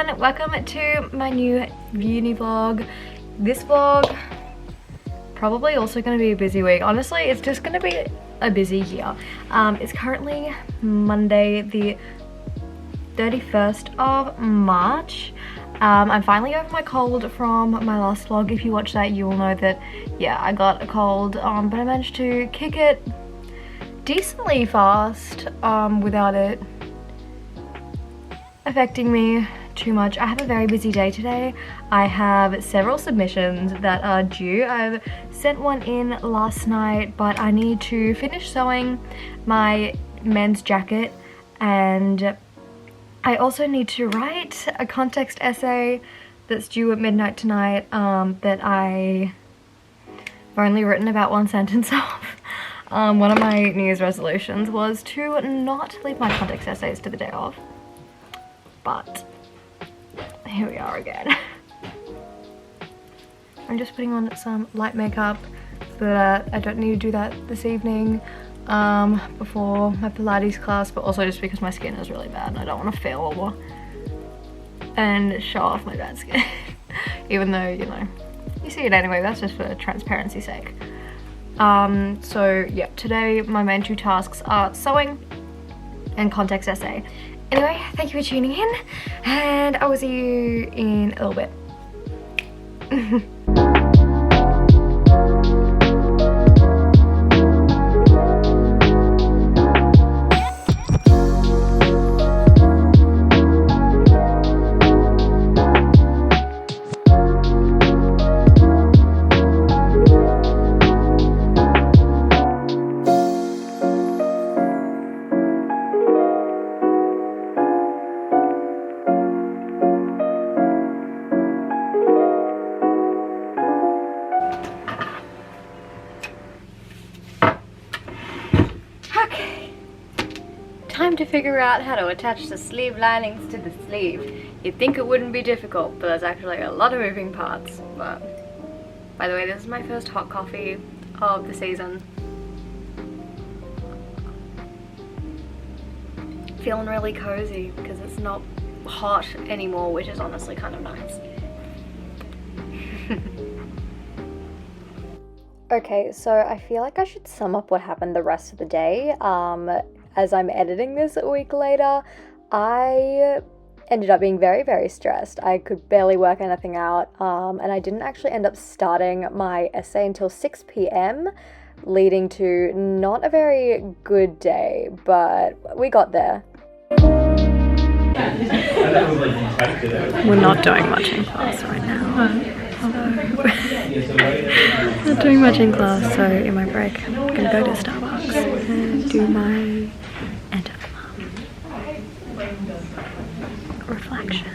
everyone, welcome to my new uni vlog. This vlog probably also going to be a busy week. Honestly, it's just going to be a busy year. It's currently Monday the 31st of March. I'm finally over my cold from my last vlog. If you watch that, you will know that, yeah, I got a cold, but I managed to kick it decently fast without it affecting me too much. I have a very busy day today. I have several submissions that are due. I've sent one in last night, but I need to finish sewing my men's jacket, and I also need to write a context essay that's due at midnight tonight that I've only written about one sentence of. One of my New Year's resolutions was to not leave my context essays to the day of. But here we are again. I'm just putting on some light makeup so that I don't need to do that this evening before my Pilates class, but also just because my skin is really bad and I don't want to film and show off my bad skin. Even though, you know, you see it anyway, that's just for transparency's sake. So yeah, today my main two tasks are sewing and context essay. Anyway, thank you for tuning in, and I will see you in a little bit. Time to figure out how to attach the sleeve linings to the sleeve. You'd think it wouldn't be difficult, but there's actually a lot of moving parts. But by the way, this is my first hot coffee of the season. Feeling really cozy because it's not hot anymore, which is honestly kind of nice. Okay, so I feel like I should sum up what happened the rest of the day. As I'm editing this a week later, I ended up being very, very stressed. I could barely work anything out, and I didn't actually end up starting my essay until 6 p.m, leading to not a very good day, but we got there. We're not doing much in class right now. Not doing much in class, so in my break I'm gonna go to Starbucks and do my end of the month reflection.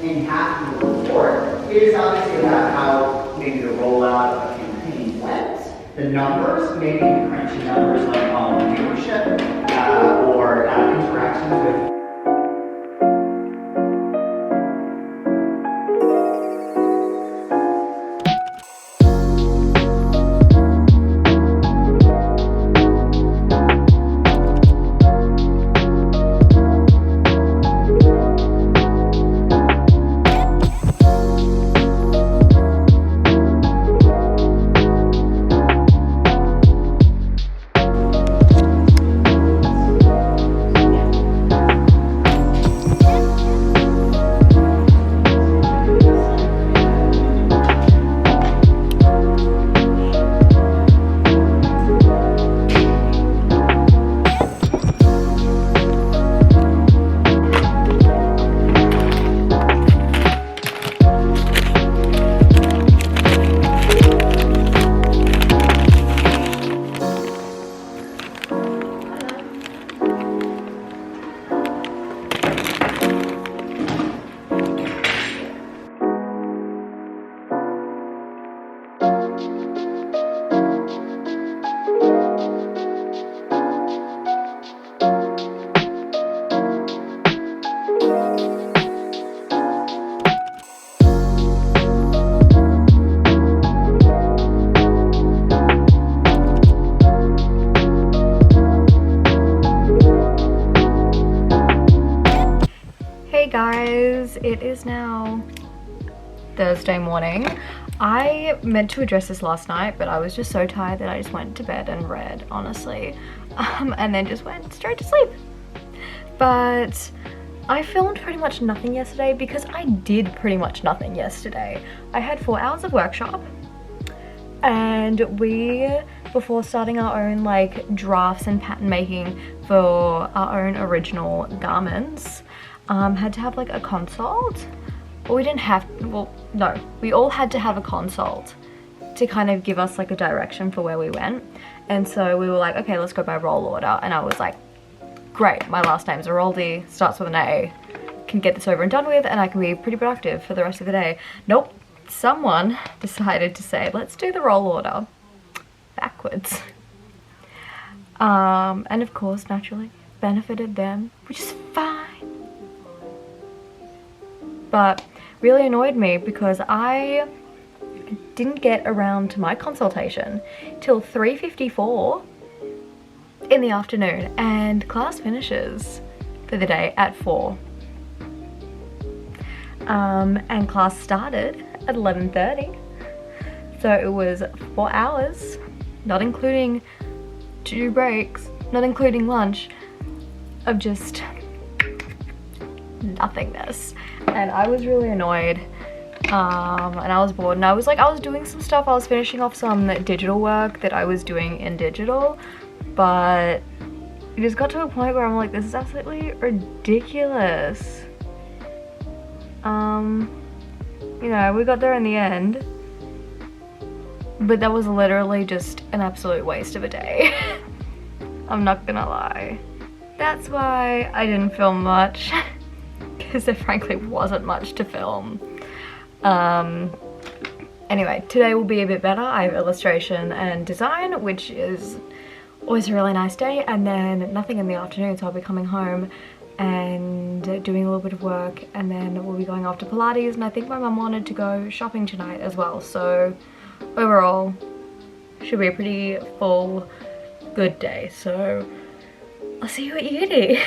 in half from the report, it is obviously about how maybe the rollout of a campaign went. The numbers, maybe crunchy numbers like viewership or interactions with. Hey guys, it is now Thursday morning. I meant to address this last night, but I was just so tired that I just went to bed and read, honestly, and then just went straight to sleep. But I filmed pretty much nothing yesterday because I did pretty much nothing yesterday. I had 4 hours of workshop, and before starting our own like drafts and pattern making for our own original garments, had to have like a consult. Well, we didn't have, well, no, we all had to have a consult to kind of give us like a direction for where we went. And so we were like, okay, let's go by roll order. And I was like, great, my last name's Aroldi, starts with an A, can get this over and done with, and I can be pretty productive for the rest of the day. Nope, someone decided to say, let's do the roll order backwards. And of course, naturally, benefited them, which is fine. But really annoyed me because I didn't get around to my consultation till 3:54 in the afternoon, and class finishes for the day at 4. And class started at 11:30, so it was 4 hours, not including 2 breaks, not including lunch, of just nothingness. And I was really annoyed, and I was bored, and I was doing some stuff. I was finishing off some digital work that I was doing in digital, but it just got to a point where I'm like, this is absolutely ridiculous. You know, we got there in the end, but that was literally just an absolute waste of a day. I'm not gonna lie. That's why I didn't film much. Because there frankly wasn't much to film. Anyway, today will be a bit better. I have illustration and design, which is always a really nice day, and then nothing in the afternoon, so I'll be coming home and doing a little bit of work, and then we'll be going off to Pilates, and I think my mum wanted to go shopping tonight as well, so overall should be a pretty full good day. So I'll see you at uni.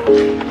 out.